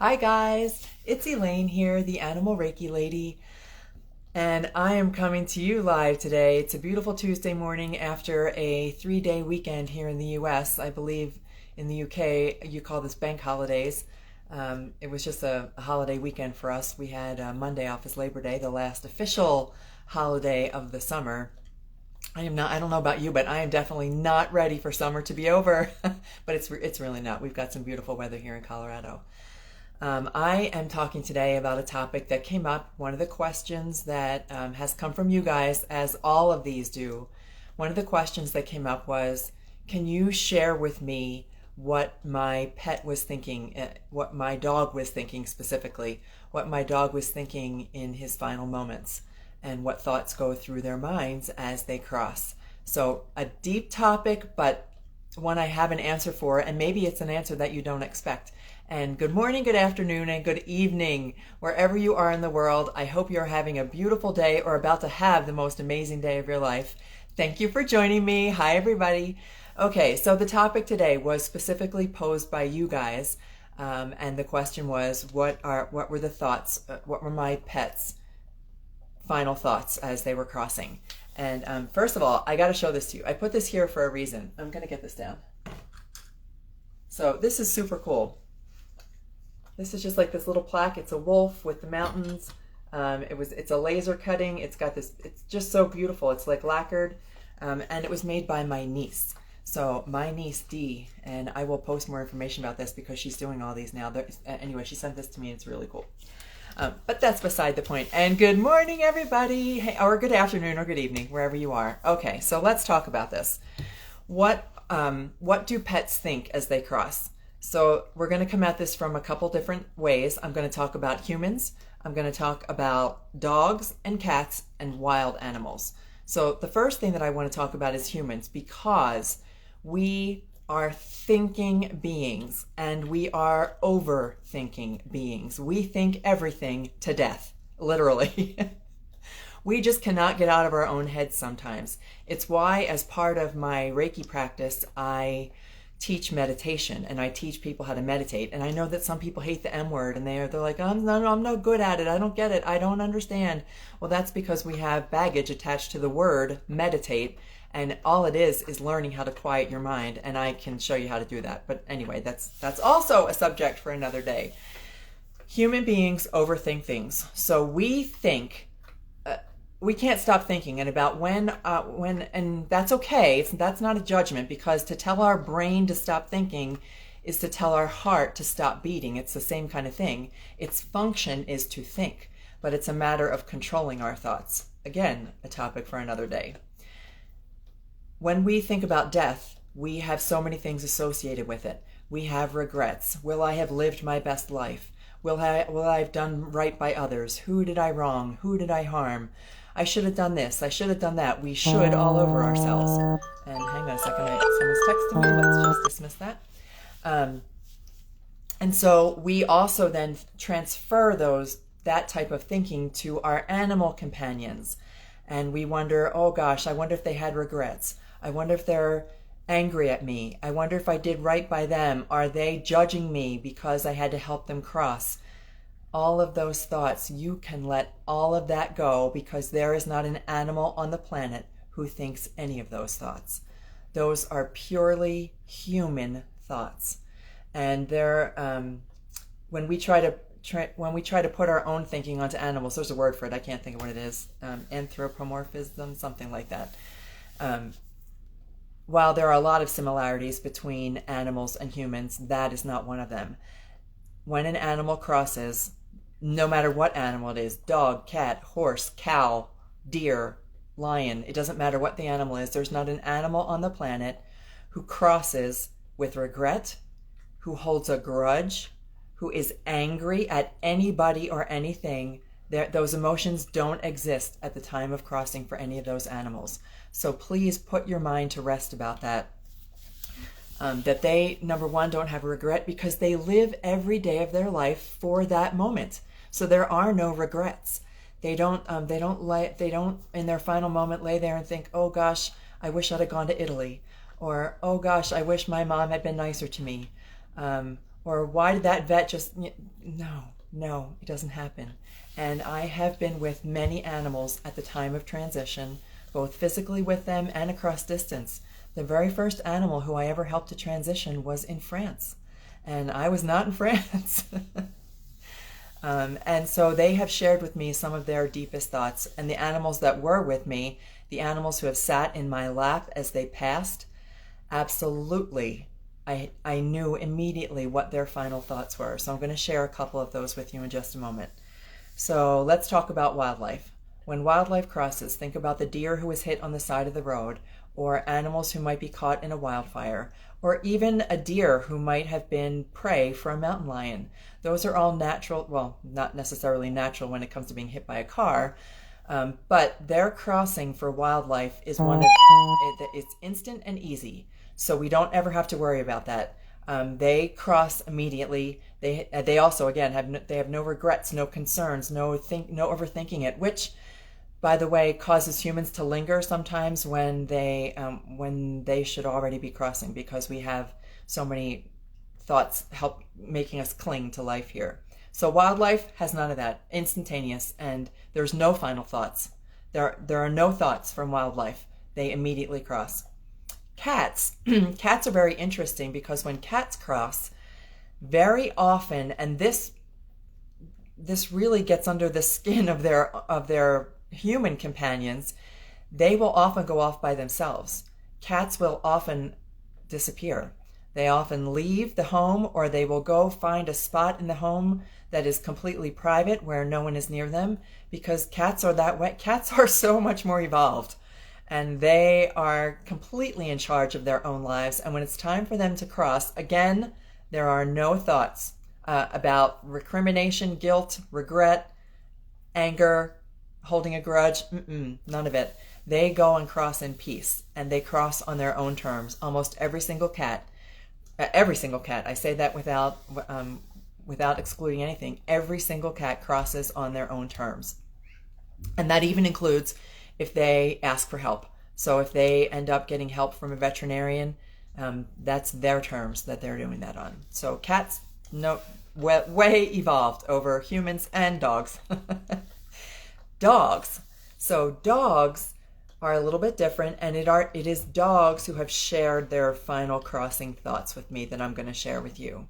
Hi guys, it's Elaine here, the Animal Reiki Lady, and I am coming to you live today. It's a beautiful Tuesday morning after a 3-day weekend here in the US. I believe in the UK you call this bank holidays. It was just a holiday weekend for us. We had Monday off as Labor Day, the last official holiday of the summer. I don't know about you, but I am definitely not ready for summer to be over. But it's really not. We've got some beautiful weather here in Colorado. I am talking today about a topic that came up, one of the questions that has come from you guys, as all of these do. One of the questions that came up was, can you share with me what my pet was thinking, what my dog was thinking specifically, what my dog was thinking in his final moments, and what thoughts go through their minds as they cross. So, a deep topic, but one I have an answer for, and maybe it's an answer that you don't expect. And good morning, good afternoon, and good evening, wherever you are in the world. I hope you're having a beautiful day or about to have the most amazing day of your life. Thank you for joining me. Hi, everybody. Okay, so the topic today was specifically posed by you guys, and the question was, what were the thoughts? What were my pets' final thoughts as they were crossing? And first of all, I got to show this to you. I put this here for a reason. I'm going to get this down. So this is super cool. This is just like this little plaque. It's a wolf with the mountains. It's a laser cutting. It's got this, it's just so beautiful. It's like lacquered. And it was made by my niece. So my niece Dee, and I will post more information about this because she's doing all these now. Anyway, she sent this to me and it's really cool. But that's beside the point. And good morning, everybody. Hey, or good afternoon or good evening, wherever you are. Okay, so let's talk about this. What do pets think as they cross? So we're going to come at this from a couple different ways. I'm going to talk about humans. I'm going to talk about dogs and cats and wild animals. So the first thing that I want to talk about is humans, because we are thinking beings and we are overthinking beings. We think everything to death, literally. We just cannot get out of our own heads sometimes. It's why, as part of my Reiki practice, I teach meditation and I teach people how to meditate. And I know that some people hate the M word and they're like, I'm no good at it. I don't get it. I don't understand. Well, that's because we have baggage attached to the word meditate. And all it is learning how to quiet your mind. And I can show you how to do that. But anyway, that's also a subject for another day. Human beings overthink things. So we think, we can't stop thinking, and about when, and that's okay. That's not a judgment, because to tell our brain to stop thinking is to tell our heart to stop beating. It's the same kind of thing. Its function is to think, but it's a matter of controlling our thoughts. Again, a topic for another day. When we think about death, we have so many things associated with it. We have regrets. Will I have lived my best life? Will I have done right by others? Who did I wrong? Who did I harm? I should have done this. I should have done that. We should all over ourselves. And hang on a second. Someone's texting me. Let's just dismiss that. And so we also then transfer that type of thinking to our animal companions. And we wonder, oh gosh, I wonder if they had regrets. I wonder if they're angry at me. I wonder if I did right by them. Are they judging me because I had to help them cross? All of those thoughts, you can let all of that go, because there is not an animal on the planet who thinks any of those thoughts. Those are purely human thoughts. And when we try to put our own thinking onto animals, there's a word for it. I can't think of what it is. Anthropomorphism, something like that. While there are a lot of similarities between animals and humans, that is not one of them. When an animal crosses, no matter what animal it is, dog, cat, horse, cow, deer, lion, it doesn't matter what the animal is, there's not an animal on the planet who crosses with regret, who holds a grudge, who is angry at anybody or anything. Those emotions don't exist at the time of crossing for any of those animals. So please put your mind to rest about that. That they, number one, don't have regret, because they live every day of their life for that moment. So there are no regrets. They don't in their final moment lay there and think, oh gosh, I wish I'd have gone to Italy, or oh gosh, I wish my mom had been nicer to me, or why did that vet just, no, it doesn't happen. And I have been with many animals at the time of transition, both physically with them and across distance. The very first animal who I ever helped to transition was in France, and I was not in France. And so they have shared with me some of their deepest thoughts. And the animals that were with me, the animals who have sat in my lap as they passed, absolutely, I knew immediately what their final thoughts were. So I'm going to share a couple of those with you in just a moment. So let's talk about wildlife. When wildlife crosses, think about the deer who was hit on the side of the road, or animals who might be caught in a wildfire, or even a deer who might have been prey for a mountain lion. Those are all natural, well, not necessarily natural when it comes to being hit by a car, but their crossing for wildlife is it's instant and easy. So we don't ever have to worry about that. They cross immediately. They also, again, they have no regrets, no concerns, no overthinking it, which, by the way, causes humans to linger sometimes when they should already be crossing, because we have so many thoughts help making us cling to life here. So wildlife has none of that, instantaneous, and there's no final thoughts. There are no thoughts from wildlife. They immediately cross. Cats, cats are very interesting, because when cats cross, very often, and this really gets under the skin of their human companions, they will often go off by themselves. Cats will often disappear. They often leave the home, or they will go find a spot in the home that is completely private where no one is near them, because cats are that way. Cats are so much more evolved, and they are completely in charge of their own lives. And when it's time for them to cross, again, there are no thoughts about recrimination, guilt, regret, anger, holding a grudge. None of it. They go and cross in peace, and they cross on their own terms. Almost every single cat, I say that without excluding anything. Every single cat crosses on their own terms. And that even includes if they ask for help. So if they end up getting help from a veterinarian, that's their terms that they're doing that on. So cats, way evolved over humans and dogs. Dogs. So dogs are a little bit different, and it is dogs who have shared their final crossing thoughts with me that I'm going to share with you.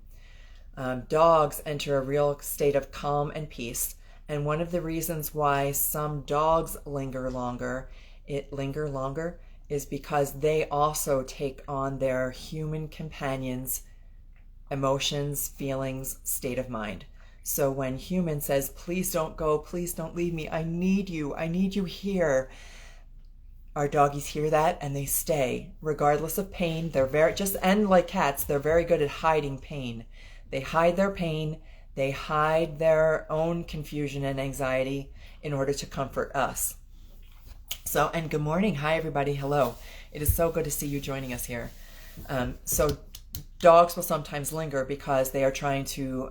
Dogs enter a real state of calm and peace, and one of the reasons why some dogs linger longer is because they also take on their human companions' emotions, feelings, state of mind. So when human says, please don't go, please don't leave me, I need you here, our doggies hear that and they stay, regardless of pain. And like cats, they're very good at hiding pain. They hide their pain, they hide their own confusion and anxiety in order to comfort us. So, and good morning. Hi, everybody. Hello. It is so good to see you joining us here. So dogs will sometimes linger because they are trying to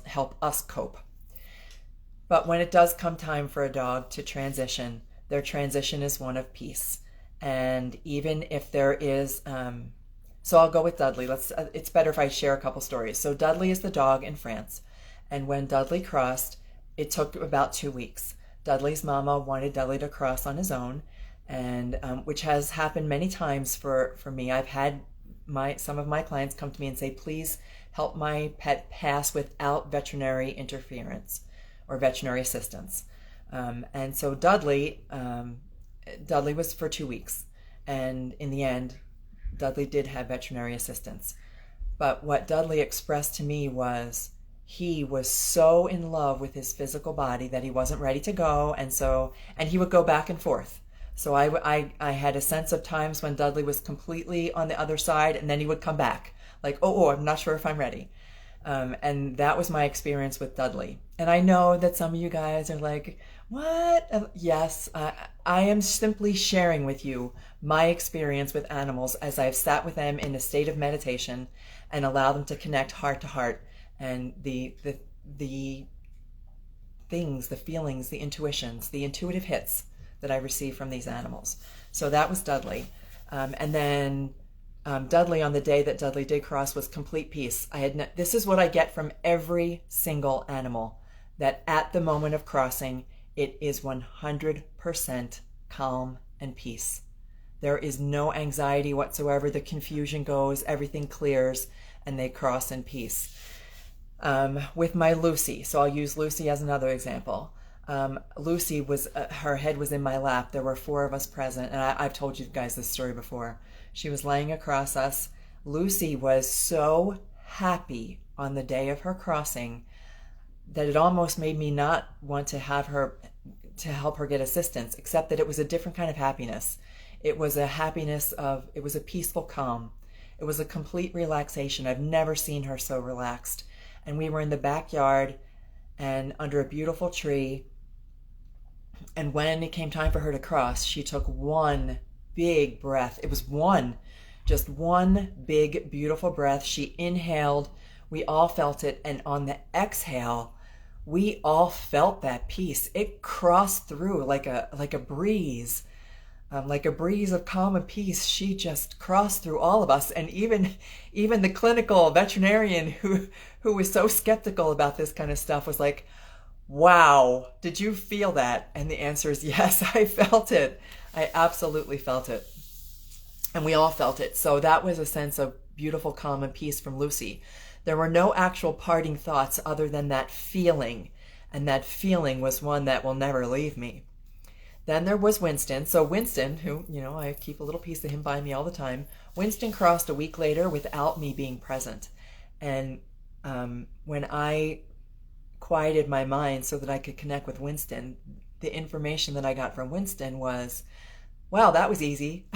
help us cope. But when it does come time for a dog to transition, their transition is one of peace. And even if there is, so I'll go with Dudley. It's better if I share a couple stories. So Dudley is the dog in France. And when Dudley crossed, it took about 2 weeks. Dudley's mama wanted Dudley to cross on his own, and which has happened many times for me. I've had some of my clients come to me and say, please help my pet pass without veterinary interference or veterinary assistance. And so Dudley was for 2 weeks. And in the end, Dudley did have veterinary assistance. But what Dudley expressed to me was he was so in love with his physical body that he wasn't ready to go. And he would go back and forth. So I had a sense of times when Dudley was completely on the other side, and then he would come back. Like, I'm not sure if I'm ready. And that was my experience with Dudley. And I know that some of you guys are like, what? Yes, I am simply sharing with you my experience with animals as I've sat with them in a state of meditation and allow them to connect heart to heart, and the things, the feelings, the intuitions, the intuitive hits that I receive from these animals. So that was Dudley. And then Dudley, on the day that Dudley did cross, was complete peace. This is what I get from every single animal, that at the moment of crossing, it is 100% calm and peace. There is no anxiety whatsoever. The confusion goes, everything clears, and they cross in peace. With my Lucy, so I'll use Lucy as another example. Lucy was, her head was in my lap. There were 4 of us present, and I've told you guys this story before. She was laying across us. Lucy was so happy on the day of her crossing that it almost made me not want to have her, to help her get assistance, except that it was a different kind of happiness. It was a happiness of, it was a peaceful calm. It was a complete relaxation. I've never seen her so relaxed. And we were in the backyard and under a beautiful tree. And when it came time for her to cross, she took one big breath. It was just one big, beautiful breath. She inhaled. We all felt it. And on the exhale, we all felt that peace. It crossed through like a breeze. Like a breeze of calm and peace. She just crossed through all of us. And even the clinical veterinarian who was so skeptical about this kind of stuff was like, wow, did you feel that? And the answer is yes, I felt it. I absolutely felt it. And we all felt it. So that was a sense of beautiful calm and peace from Lucy. There were no actual parting thoughts other than that feeling. And that feeling was one that will never leave me. Then there was Winston. So Winston, who, I keep a little piece of him by me all the time. Winston crossed a week later without me being present. And when I quieted my mind so that I could connect with Winston, the information that I got from Winston was, wow, that was easy.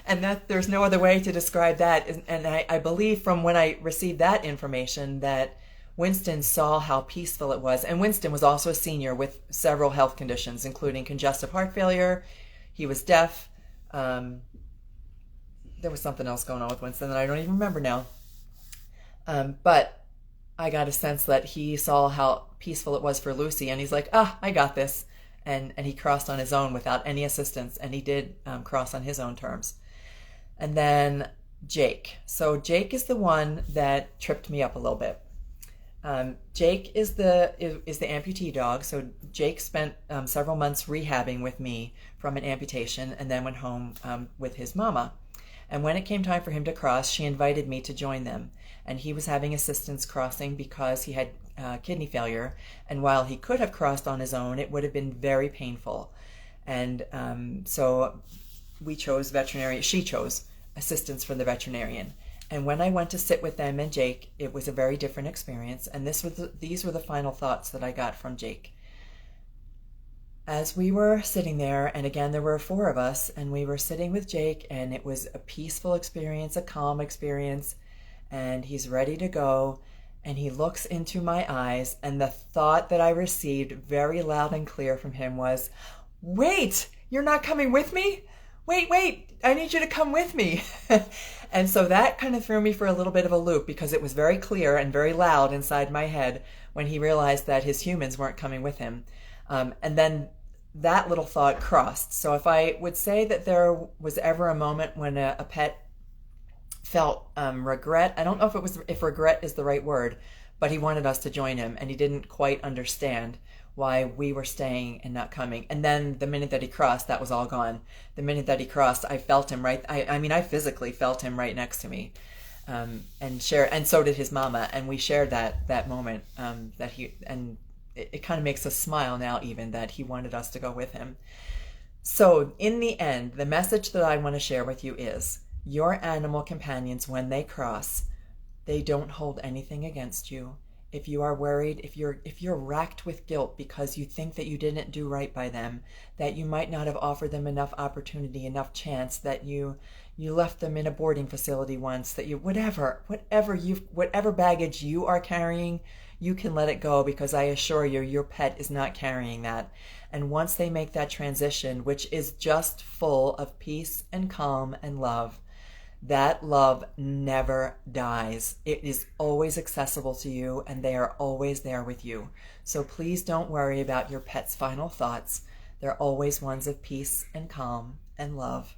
And that there's no other way to describe that. And I believe from when I received that information that Winston saw how peaceful it was. And Winston was also a senior with several health conditions, including congestive heart failure. He was deaf. There was something else going on with Winston that I don't even remember now. But I got a sense that he saw how peaceful it was for Lucy, and he's like, I got this. And he crossed on his own without any assistance, and he did cross on his own terms. And then Jake. So Jake is the one that tripped me up a little bit. Jake is the amputee dog. So Jake spent several months rehabbing with me from an amputation and then went home with his mama. And when it came time for him to cross, she invited me to join them. And he was having assistance crossing because he had kidney failure. And while he could have crossed on his own, it would have been very painful. And so she chose assistance from the veterinarian. And when I went to sit with them and Jake, it was a very different experience. And these were the final thoughts that I got from Jake. As we were sitting there, and again, there were 4 of us, and we were sitting with Jake, and it was a peaceful experience, a calm experience, and he's ready to go, and he looks into my eyes, and the thought that I received very loud and clear from him was, wait, you're not coming with me? Wait, I need you to come with me. And so that kind of threw me for a little bit of a loop, because it was very clear and very loud inside my head when he realized that his humans weren't coming with him. And then that little thought crossed. So if I would say that there was ever a moment when a pet felt regret, I don't know if regret is the right word, but he wanted us to join him, and he didn't quite understand why we were staying and not coming. And then the minute that he crossed, that was all gone. The minute that he crossed, I felt him I physically felt him right next to me. And so did his mama, and we shared that moment it kind of makes us smile now, even that he wanted us to go with him. So in the end, the message that I want to share with you is, your animal companions, when they cross, they don't hold anything against you. If you are worried, if you're racked with guilt because you think that you didn't do right by them, that you might not have offered them enough opportunity, enough chance, that you left them in a boarding facility once, that you whatever baggage you are carrying, you can let it go, because I assure you, your pet is not carrying that. And once they make that transition, which is just full of peace and calm and love, that love never dies. It is always accessible to you, and they are always there with you. So please don't worry about your pet's final thoughts. They're always ones of peace and calm and love.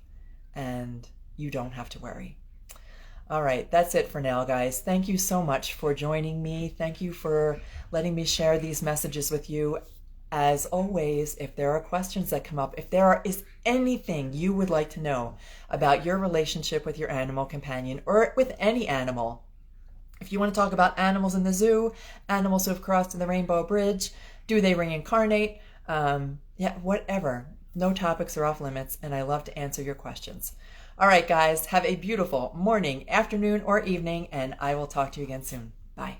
And you don't have to worry. All right, that's it for now, guys. Thank you so much for joining me. Thank you for letting me share these messages with you. As always, if there are questions that come up, if there is anything you would like to know about your relationship with your animal companion or with any animal, if you want to talk about animals in the zoo, animals who have crossed the Rainbow Bridge, do they reincarnate? Whatever. No topics are off limits, and I love to answer your questions. All right, guys, have a beautiful morning, afternoon, or evening, and I will talk to you again soon. Bye.